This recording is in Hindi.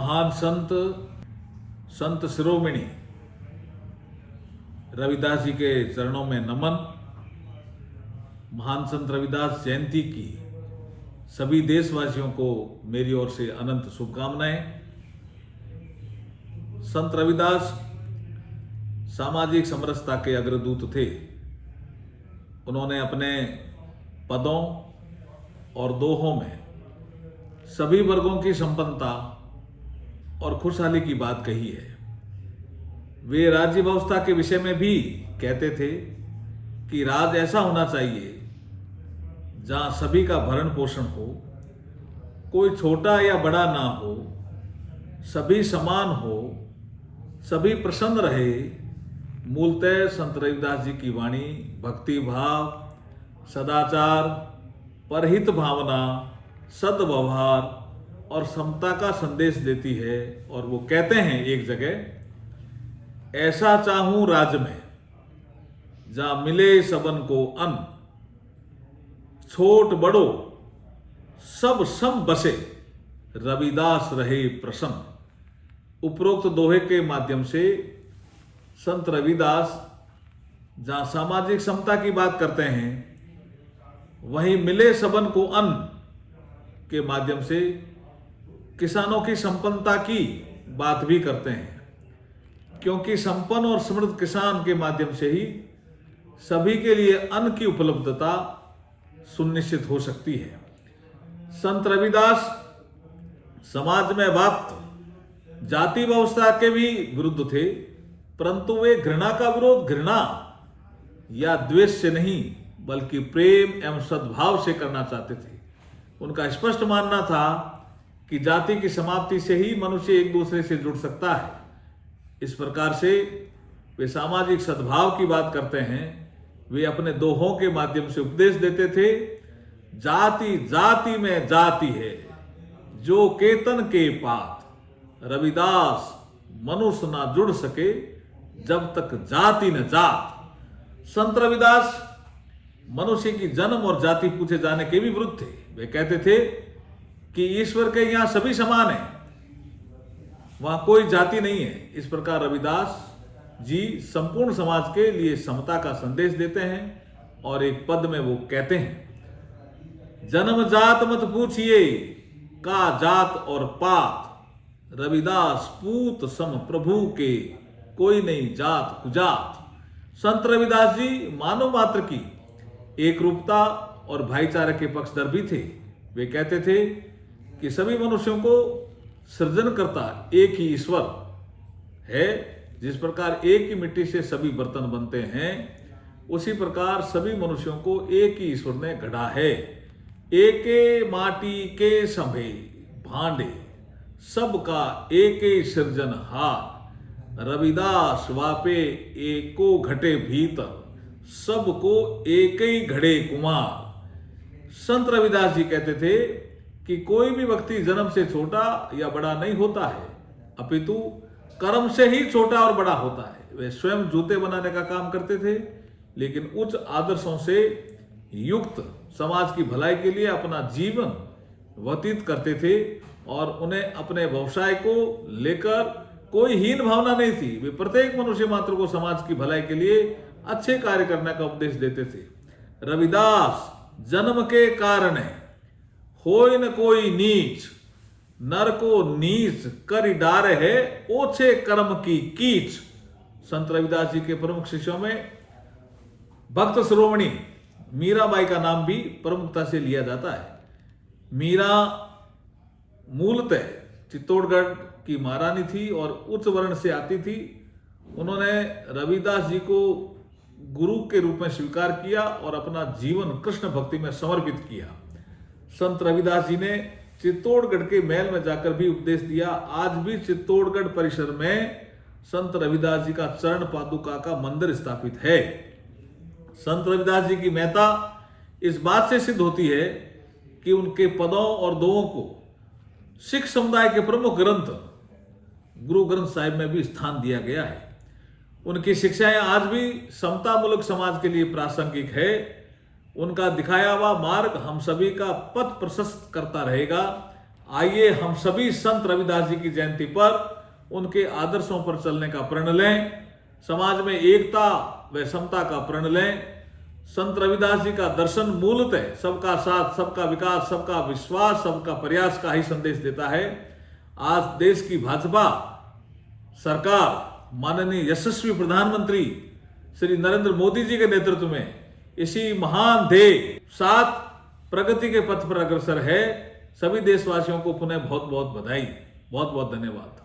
महान संत शिरोमणि रविदास जी के चरणों में नमन। महान संत रविदास जयंती की सभी देशवासियों को मेरी ओर से अनंत शुभकामनाएं। संत रविदास सामाजिक समरसता के अग्रदूत थे। उन्होंने अपने पदों और दोहों में सभी वर्गों की संपन्नता और खुशहाली की बात कही है। वे राज्य व्यवस्था के विषय में भी कहते थे कि राज ऐसा होना चाहिए जहां सभी का भरण पोषण हो, कोई छोटा या बड़ा ना हो, सभी समान हो, सभी प्रसन्न रहे। मूलतः संत रविदास जी की वाणी भक्ति भाव, सदाचार, परहित भावना, सद्व्यवहार और समता का संदेश देती है। और वो कहते हैं एक जगह, ऐसा चाहूं राज में जहां मिले सबन को अन्न, छोट बड़ो सब सम बसे, रविदास रहे प्रसन्न। उपरोक्त दोहे के माध्यम से संत रविदास जहां सामाजिक समता की बात करते हैं, वहीं मिले सबन को अन्न के माध्यम से किसानों की संपन्नता की बात भी करते हैं, क्योंकि संपन्न और समृद्ध किसान के माध्यम से ही सभी के लिए अन्न की उपलब्धता सुनिश्चित हो सकती है। संत रविदास समाज में व्याप्त जाति व्यवस्था के भी विरुद्ध थे, परंतु वे घृणा का विरोध घृणा या द्वेष से नहीं बल्कि प्रेम एवं सद्भाव से करना चाहते थे। उनका स्पष्ट मानना था कि जाति की समाप्ति से ही मनुष्य एक दूसरे से जुड़ सकता है। इस प्रकार से वे सामाजिक सद्भाव की बात करते हैं। वे अपने दोहों के माध्यम से उपदेश देते थे, जाति जाति में जाति है जो केतन के पात, रविदास मनुष्य ना जुड़ सके जब तक जाति न जात। संत रविदास मनुष्य की जन्म और जाति पूछे जाने के भी विरुद्ध थे। वे कहते थे कि ईश्वर के यहां सभी समान हैं, वहां कोई जाति नहीं है। इस प्रकार रविदास जी संपूर्ण समाज के लिए समता का संदेश देते हैं और एक पद में वो कहते हैं, जन्म जात मत पूछिए का जात और पात, रविदास पूत सम प्रभु के कोई नहीं जात कुजात। संत रविदास जी मानव मात्र की एक रूपता और भाईचारे के पक्षधर भी थे। वे कहते थे कि सभी मनुष्यों को सृजनकर्ता एक ही ईश्वर है। जिस प्रकार एक ही मिट्टी से सभी बर्तन बनते हैं, उसी प्रकार सभी मनुष्यों को एक ही ईश्वर ने गढ़ा है। एके माटी के संभे भांडे, सबका एक ही सृजनहार, रविदास वापे एको घटे भीतर, सबको एक ही घड़े कुमार। संत रविदास जी कहते थे कि कोई भी व्यक्ति जन्म से छोटा या बड़ा नहीं होता है, अपितु कर्म से ही छोटा और बड़ा होता है। वे स्वयं जूते बनाने का काम करते थे, लेकिन उच्च आदर्शों से युक्त समाज की भलाई के लिए अपना जीवन व्यतीत करते थे और उन्हें अपने व्यवसाय को लेकर कोई हीन भावना नहीं थी। वे प्रत्येक मनुष्य मात्र को समाज की भलाई के लिए अच्छे कार्य करने का उपदेश देते थे। रविदास जन्म के कारण होय न कोई नीच, नर को नीच कर डार है, ओछे कर्म की कीच। संत रविदास जी के प्रमुख शिष्यों में भक्त शिरोमणि मीराबाई का नाम भी प्रमुखता से लिया जाता है। मीरा मूलतः चित्तौड़गढ़ की महारानी थी और उच्च वर्ण से आती थी। उन्होंने रविदास जी को गुरु के रूप में स्वीकार किया और अपना जीवन कृष्ण भक्ति में समर्पित किया। संत रविदास जी ने चित्तौड़गढ़ के महल में जाकर भी उपदेश दिया। आज भी चित्तौड़गढ़ परिसर में संत रविदास जी का चरण पादुका का मंदिर स्थापित है। संत रविदास जी की महत्ता इस बात से सिद्ध होती है कि उनके पदों और दोहों को सिख समुदाय के प्रमुख ग्रंथ गुरु ग्रंथ साहिब में भी स्थान दिया गया है। उनकी शिक्षाएं आज भी समतामूलक समाज के लिए प्रासंगिक है। उनका दिखाया हुआ मार्ग हम सभी का पथ प्रशस्त करता रहेगा। आइए हम सभी संत रविदास जी की जयंती पर उनके आदर्शों पर चलने का प्रण लें, समाज में एकता व समता का प्रण लें। संत रविदास जी का दर्शन मूलतः सबका साथ, सबका विकास, सबका विश्वास, सबका प्रयास का ही संदेश देता है। आज देश की भाजपा सरकार, माननीय यशस्वी प्रधानमंत्री श्री नरेंद्र मोदी जी के नेतृत्व में इसी महान ध्येय साथ प्रगति के पथ पर अग्रसर है। सभी देशवासियों को पुनः बहुत बहुत बधाई, बहुत बहुत धन्यवाद।